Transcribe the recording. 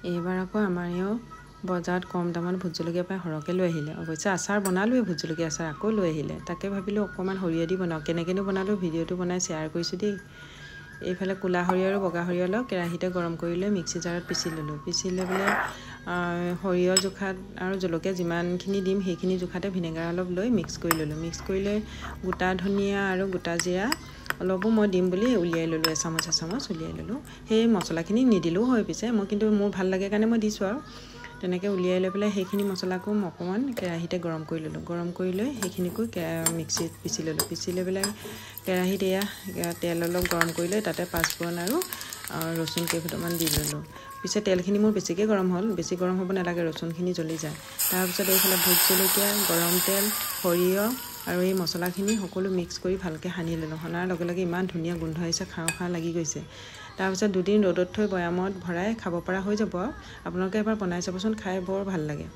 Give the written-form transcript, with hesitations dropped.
এইবাৰ আকৌ আমাৰ এওঁ বজাৰত কম দামত ভোট জলকীয়া পাই সৰহকৈ লৈ আহিলে। অৱশ্যে আচাৰ বনালোৱে, ভোট জলকীয়া আচাৰ আকৌ লৈ আহিলে। তাকে ভাবিলোঁ অকণমান সৰিয়হ দি বনাওঁ। কেনেকৈনো বনালোঁ ভিডিঅ'টো বনাই শ্বেয়াৰ কৰিছোঁ দেই। এইফালে ক'লা সৰিয়হ আৰু বগা সৰিয়হ অলপ কেৰাহীতে গৰম কৰি লৈ মিক্সি জাৰত পিচি ল'লোঁ। পিচি লৈ পেলাই সৰিয়হ জোখাত আৰু জলকীয়া যিমানখিনি দিম সেইখিনি জোখাতে ভিনেগাৰ অলপ লৈ মিক্স কৰি ল'লোঁ। মিক্স কৰি লৈ গোটা ধনিয়া আৰু গোটা জিৰা অলপো মই দিম বুলি উলিয়াই ল'লোঁ, এচামুচ উলিয়াই ল'লোঁ। সেই মছলাখিনি নিদিলেও হয়, পিছে মই কিন্তু মোৰ ভাল লাগে কাৰণে মই দিছোঁ আৰু। তেনেকৈ উলিয়াই লৈ পেলাই সেইখিনি মছলাকো অকণমান কেৰাহীতে গৰম কৰি ল'লোঁ। গৰম কৰি লৈ সেইখিনিকো মিক্সিত পিচি ল'লোঁ। পিচি লৈ পেলাই কেৰাহীত তেল অলপ গৰম কৰি লৈ তাতে পাঁচফোৰণ আৰু ৰচুন কেইফুটামান দি ল'লোঁ। পিছে তেলখিনি মোৰ বেছিকৈ গৰম হ'ল, বেছি গৰম হ'ব নালাগে, ৰচুনখিনি জ্বলি যায়। তাৰপিছত এইফালে ভোট জলকীয়া, গৰম তেল, সৰিয়হ আৰু এই মছলাখিনি সকলো মিক্স কৰি ভালকৈ সানি ল'লোঁ। সনাৰ লগে লগে ইমান ধুনীয়া গোন্ধ আহিছে, খাওঁ খাওঁ লাগি গৈছে। তাৰপিছত দুদিন ৰ'দত থৈ বৈয়ামত ভৰাই খাব পৰা হৈ যাব আৰু। আপোনালোকে এবাৰ বনাই চাবচোন, খাই বৰ ভাল লাগে।